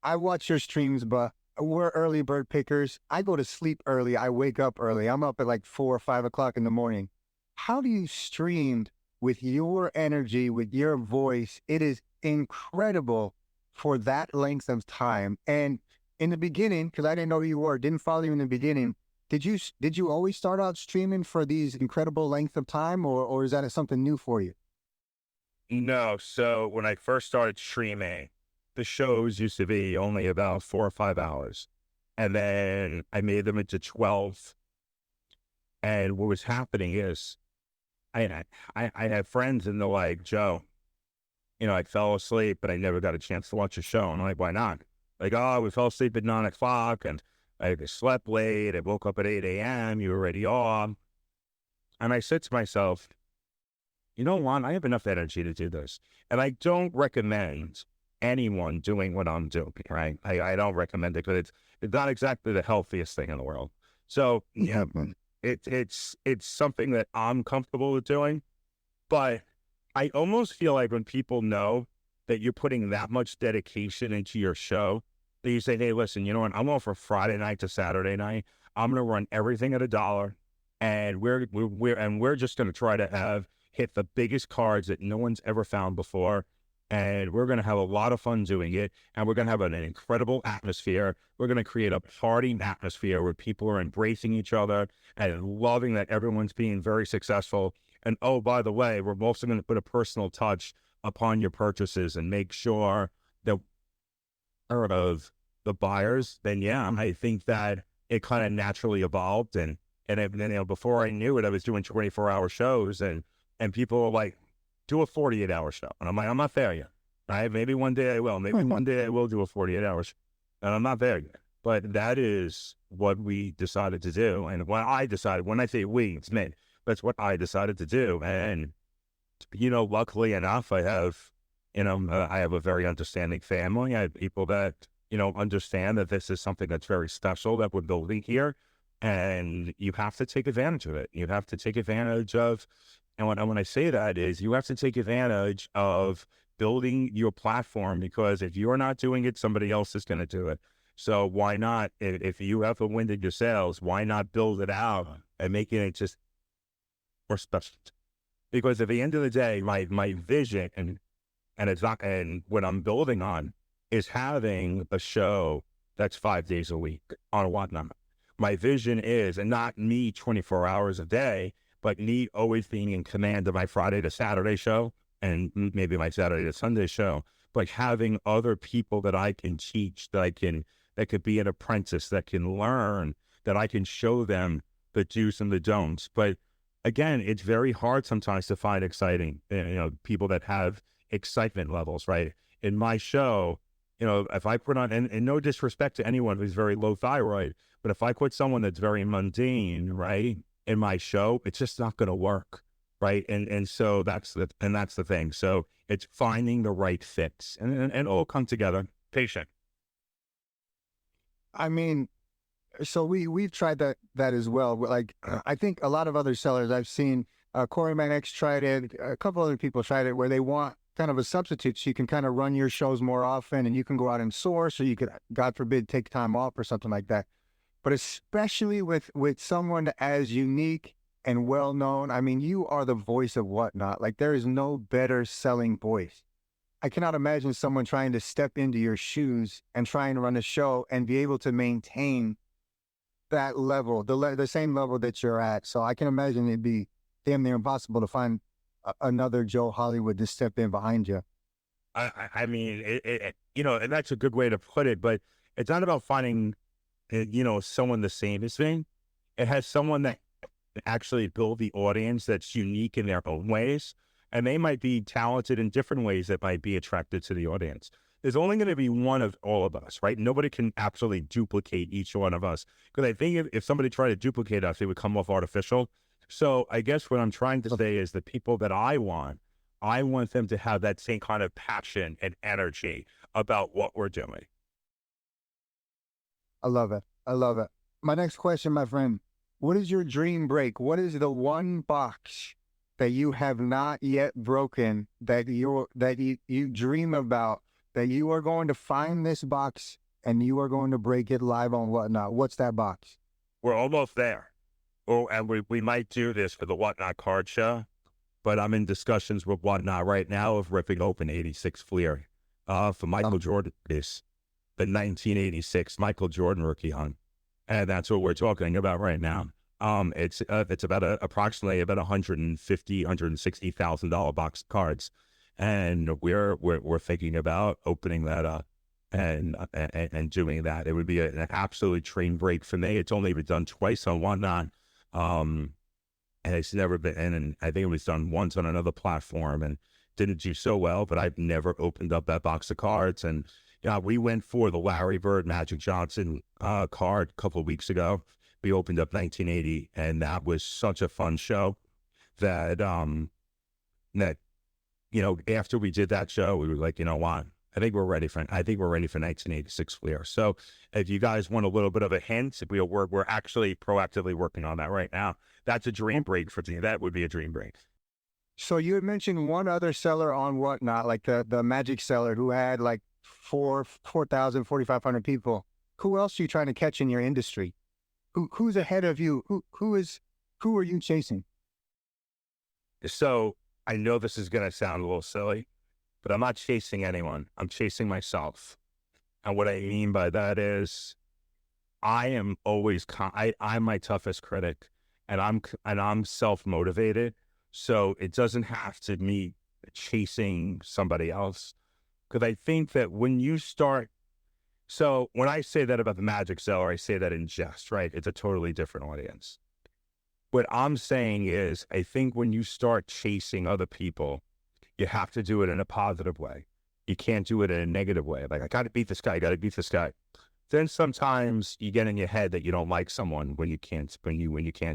I watch your streams, but we're early bird pickers. I go to sleep early. I wake up early. I'm up at like 4 or 5 o'clock in the morning. How do you stream with your energy, with your voice? It is incredible for that length of time. And in the beginning, because I didn't know who you were, didn't follow you in the beginning, did you always start out streaming for these incredible length of time, or is that something new for you? No. So when I first started streaming, the shows used to be only about 4 or 5 hours. And then I made them into 12. And what was happening is I had friends and they're like, Joe, I fell asleep, but I never got a chance to watch a show. And I'm like, why not? Like, oh, we fell asleep at 9 o'clock and I slept late. I woke up at 8 a.m. You were already off. And I said to myself, you know what? I have enough energy to do this. And I don't recommend anyone doing what I'm doing, right? I don't recommend it because it's not exactly the healthiest thing in the world. So yeah, it's something that I'm comfortable with doing, but I almost feel like when people know that you're putting that much dedication into your show, that you say, hey, listen, you know what? I'm on for Friday night to Saturday night. I'm going to run everything at $1, and we're just going to try to hit the biggest cards that no one's ever found before. And we're going to have a lot of fun doing it. And we're going to have an incredible atmosphere. We're going to create a party atmosphere where people are embracing each other and loving that everyone's being very successful. And oh, by the way, we're also going to put a personal touch upon your purchases and make sure that of the buyers. Then yeah, I think that it kind of naturally evolved. And before I knew it, I was doing 24-hour shows and people were like, do a 48-hour show. And I'm like, I'm not there yet. Right? Maybe one day I will. Maybe one day I will do a 48-hour show. And I'm not there yet. But that is what we decided to do. And when I say we, it's me. That's what I decided to do. And, luckily enough, I have a very understanding family. I have people that, understand that this is something that's very special that we're building here. and you have to take advantage of it. You have to take advantage of, and when I say that is you have to take advantage of building your platform, because if you're not doing it, somebody else is going to do it. So why not, if you have a wind in your sails, why not build it out and making it just more special? Because at the end of the day, my vision and it's not, and what I'm building on is having a show that's 5 days a week on Whatnot. My vision is, and not me 24 hours a day, but me always being in command of my Friday to Saturday show and maybe my Saturday to Sunday show, but having other people that I can teach, that could be an apprentice, that can learn, that I can show them the do's and the don'ts. But again, it's very hard sometimes to find exciting, people that have excitement levels, right? In my show, if I put on, and no disrespect to anyone who's very low thyroid, but if I put someone that's very mundane, right, in my show, it's just not going to work, right? And so that's the thing. So it's finding the right fits, and it'll come together. Patient. I mean, so we've tried that as well. Like I think a lot of other sellers I've seen, Corey Mannix tried it, a couple other people tried it, where they want kind of a substitute so you can kind of run your shows more often and you can go out and source, or you could, God forbid, take time off or something like that. But especially with someone as unique and well known, I mean, you are the voice of Whatnot. Like there is no better selling voice. I cannot imagine someone trying to step into your shoes and trying to run a show and be able to maintain that level, the same level that you're at. So I can imagine it'd be damn near impossible to find another Joe Hollywood to step in behind you. I mean, and that's a good way to put it, but it's not about finding, someone the same as me. It has someone that actually build the audience that's unique in their own ways. And they might be talented in different ways that might be attracted to the audience. There's only going to be one of all of us, right? Nobody can actually duplicate each one of us. Because I think if somebody tried to duplicate us, it would come off artificial. So I guess what I'm trying to say is the people that I want them to have that same kind of passion and energy about what we're doing. I love it. I love it. My next question, my friend, what is your dream break? What is the one box that you have not yet broken, that you dream about, that you are going to find this box and you are going to break it live on Whatnot? What's that box? We're almost there. Oh, and we might do this for the Whatnot card show, but I'm in discussions with Whatnot right now of ripping open 86 Fleer for Michael Jordan. Is the 1986 Michael Jordan rookie hunt, and that's what we're talking about right now. It's about approximately about $160,000 box of cards, and we're thinking about opening that up and doing that. It would be an absolute train break for me. It's only been done twice on Whatnot, and it's never been. And I think it was done once on another platform and didn't do so well. But I've never opened up that box of cards. And we went for the Larry Bird Magic Johnson card a couple of weeks ago. We opened up 1980, and that was such a fun show that after we did that show, we were like, you know what? I think we're ready for 1986 Fleer. So if you guys want a little bit of a hint, we're actually proactively working on that right now. That's a dream break for me. That would be a dream break. So you had mentioned one other seller on Whatnot, like the Magic seller who had like 4,000, 4,500 people. Who else are you trying to catch in your industry? Who's ahead of you? Who are you chasing? So I know this is going to sound a little silly, but I'm not chasing anyone. I'm chasing myself. And what I mean by that is I am always, I'm my toughest critic, and I'm self-motivated. So it doesn't have to me chasing somebody else. Because I think that when you start, so when I say that about the Magic seller, I say that in jest, right? It's a totally different audience. What I'm saying is, I think when you start chasing other people, you have to do it in a positive way. You can't do it in a negative way. Like, I got to beat this guy. Then sometimes you get in your head that you don't like someone when you can't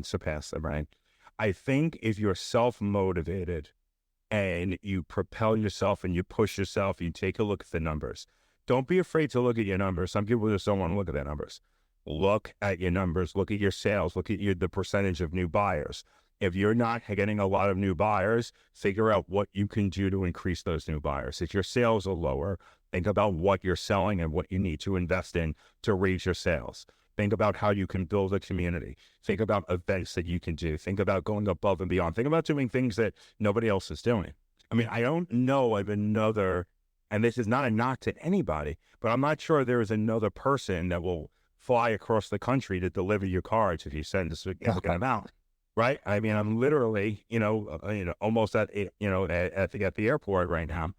surpass them, right? I think if you're self-motivated and you propel yourself and you push yourself, you take a look at the numbers. Don't be afraid to look at your numbers. Some people just don't want to look at their numbers. look at your numbers, look at your sales, look at the percentage of new buyers. If you're not getting a lot of new buyers, figure out what you can do to increase those new buyers. If your sales are lower, think about what you're selling and what you need to invest in to raise your sales. Think about how you can build a community. Think about events that you can do. Think about going above and beyond. Think about doing things that nobody else is doing. I mean, I don't know of another, and this is not a knock to anybody, but I'm not sure there is another person that will fly across the country to deliver your cards if you send a significant amount. Right. I mean, I'm literally, almost at the airport right now.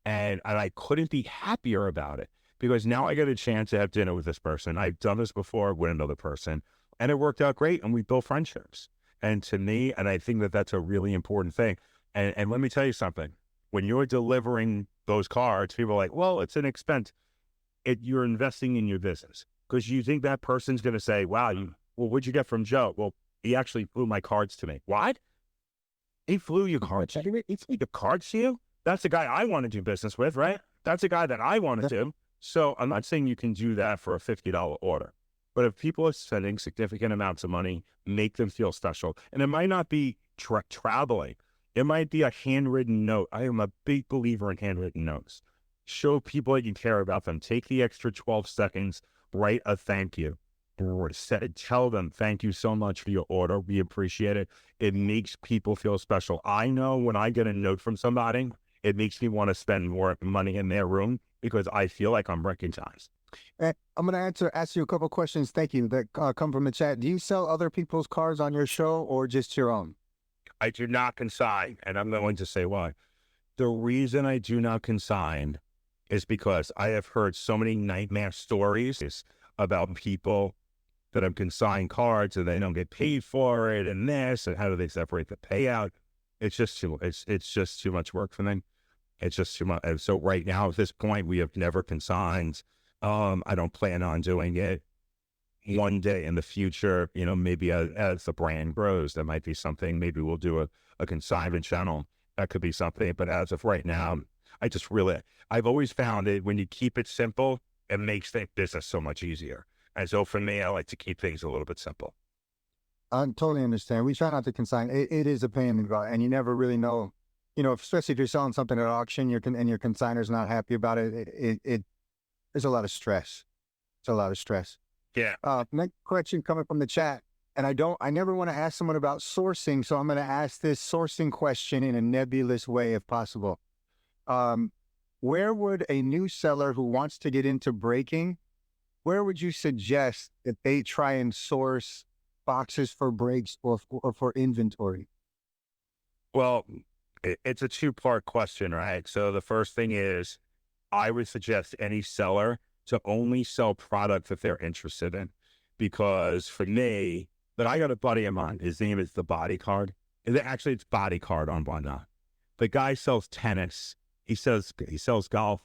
And I couldn't be happier about it because now I get a chance to have dinner with this person. I've done this before with another person and it worked out great. And we built friendships. And to me, and I think that that's a really important thing. And let me tell you something, when you're delivering those cards, people are like, well, it's an expense. You're investing in your business because you think that person's going to say, wow, what'd you get from Joe? Well, he actually flew my cards to me. What? He flew your cards to me? He flew the cards to you? That's the guy I want to do business with, right? That's the guy that I want to do. So I'm not saying you can do that for a $50 order. But if people are spending significant amounts of money, make them feel special. And it might not be traveling. It might be a handwritten note. I am a big believer in handwritten notes. Show people that you care about them. Take the extra 12 seconds, write a thank you. Or tell them, thank you so much for your order. We appreciate it. It makes people feel special. I know when I get a note from somebody, it makes me want to spend more money in their room because I feel like I'm recognized. I'm going to ask you a couple questions. Thank you. That come from the chat. Do you sell other people's cars on your show or just your own? I do not consign, and I'm going to say why. The reason I do not consign is because I have heard so many nightmare stories about people that have consigned cards and they don't get paid for it and this, and how do they separate the payout? It's just too much work for them. It's just too much. So right now at this point, we have never consigned. I don't plan on doing it. One day in the future, maybe as the brand grows, that might be something. Maybe we'll do a consignment channel. That could be something. But as of right now, I've always found it when you keep it simple, it makes the business so much easier. And so for me, I like to keep things a little bit simple. I totally understand. We try not to consign. It is a pain in the butt, and you never really know, especially if you're selling something at auction, and your consignor's not happy about it. There's a lot of stress. It's a lot of stress. Yeah. Next question coming from the chat, and I never want to ask someone about sourcing, so I'm going to ask this sourcing question in a nebulous way if possible. Where would a new seller who wants to get into breaking, where would you suggest that they try and source boxes for breaks or for inventory? Well, it's a two-part question, right? So the first thing is, I would suggest any seller to only sell product that they're interested in. Because for me, I got a buddy of mine, his name is The Body Card. Actually, it's Body Card on Whatnot. The guy sells tennis. He sells golf.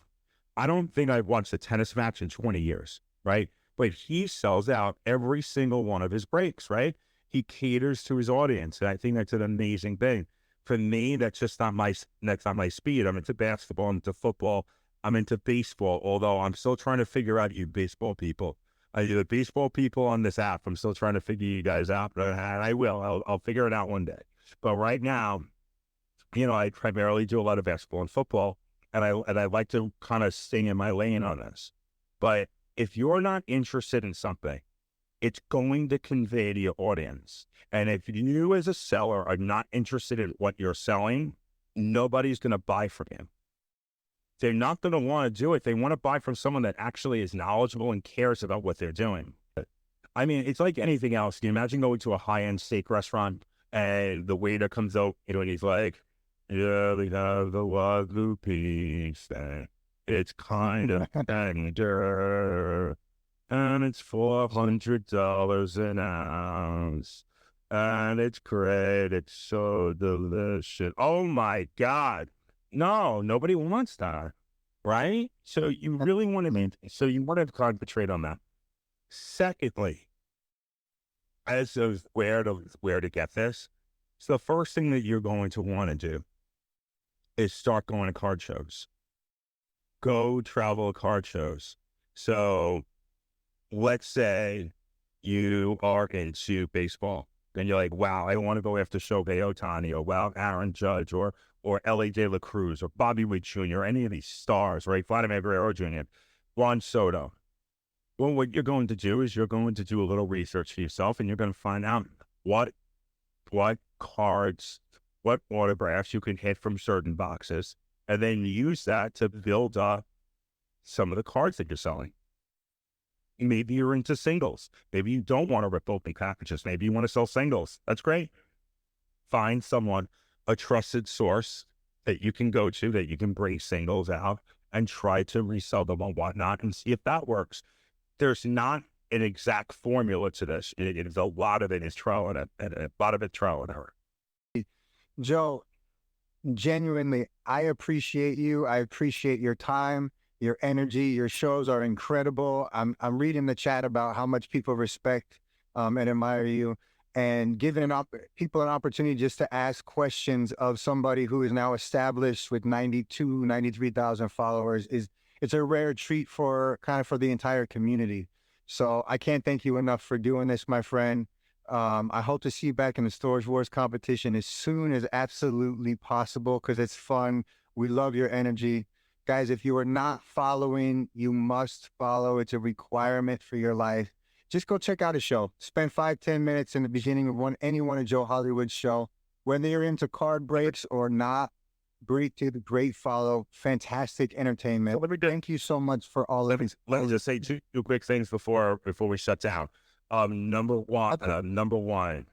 I don't think I've watched a tennis match in 20 years, right? But he sells out every single one of his breaks, right? He caters to his audience. And I think that's an amazing thing. For me, that's not my speed. I'm into basketball, I'm into football, I'm into baseball, although I'm still trying to figure out you baseball people. The baseball people on this app, I'm still trying to figure you guys out, and I will. I'll figure it out one day. But right now, I primarily do a lot of basketball and football, and I like to kind of stay in my lane on this. But if you're not interested in something, it's going to convey to your audience. And if you as a seller are not interested in what you're selling, nobody's going to buy from you. They're not going to want to do it. They want to buy from someone that actually is knowledgeable and cares about what they're doing. I mean, it's like anything else. Can you imagine going to a high-end steak restaurant and the waiter comes out, and he's like, yeah, we have the Wagyu piece, and it's kind of tender, and it's $400 an ounce, and it's great. It's so delicious. Oh my God. No, nobody wants that, right? So you really want to concentrate on that. Secondly, as of where to get this, so the first thing that you're going to want to do is start going to card shows. Go travel card shows. So let's say you are into baseball, and you're like, wow, I want to go after Shohei Ohtani, or wow, Aaron Judge, or Ellie De La Cruz, or Bobby Witt Jr., or any of these stars, right? Vladimir Guerrero Jr., Juan Soto. Well, what you're going to do is you're going to do a little research for yourself, and you're going to find out what cards, what autographs you can hit from certain boxes, and then use that to build up some of the cards that you're selling. Maybe you're into singles. Maybe you don't want to rip open packages. Maybe you want to sell singles. That's great. Find someone, a trusted source that you can go to, that you can bring singles out and try to resell them and whatnot and see if that works. There's not an exact formula to this. A lot of it is trial and a lot of it trial and error. Joe, genuinely, I appreciate you. I appreciate your time, your energy. Your shows are incredible. I'm reading the chat about how much people respect and admire you, and giving people an opportunity just to ask questions of somebody who is now established with 93,000 followers it's a rare treat for the entire community. So I can't thank you enough for doing this, my friend. I hope to see you back in the Storage Wars competition as soon as absolutely possible, because it's fun. We love your energy. Guys, if you are not following, you must follow. It's a requirement for your life. Just go check out a show. Spend 5-10 minutes in the beginning of any one of Joe Hollywood's show. Whether you're into card breaks or not, great follow. Fantastic entertainment. Thank you so much for all of it. Let me just say two quick things before we shut down. Number one,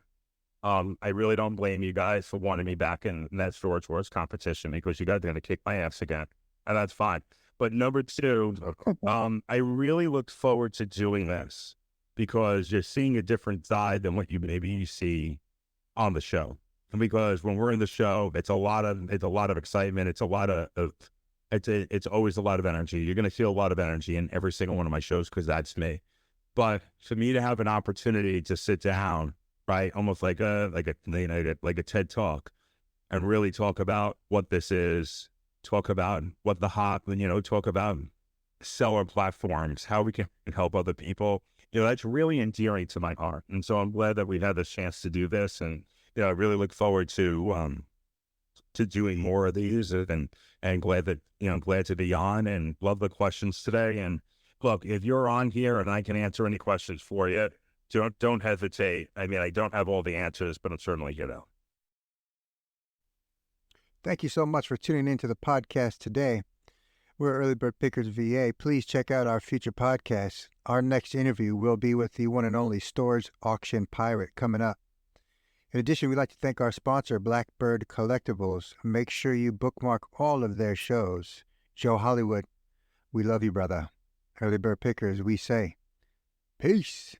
I really don't blame you guys for wanting me back in that Storage Wars competition, because you guys are going to kick my ass again, and that's fine. But number two, I really look forward to doing this, because you're seeing a different side than what you see on the show. And because when we're in the show, it's a lot of excitement. It's always a lot of energy. You're going to feel a lot of energy in every single one of my shows, because that's me. But for me to have an opportunity to sit down, right, almost like a TED Talk, and really talk about what this is, talk about what the talk about seller platforms, how we can help other people, that's really endearing to my heart. And so I'm glad that we've had this chance to do this, and I really look forward to doing more of these, and glad to be on, and love the questions today. And look, if you're on here and I can answer any questions for you, don't hesitate. I mean, I don't have all the answers, but I'm certainly here to. Thank you so much for tuning into the podcast today. We're Early Bird Pickers VA. Please check out our future podcasts. Our next interview will be with the one and only Storage Auction Pirate, coming up. In addition, we'd like to thank our sponsor, Blackbird Collectibles. Make sure you bookmark all of their shows. Joe Hollywood, we love you, brother. Early Bird Pickers, we say, peace.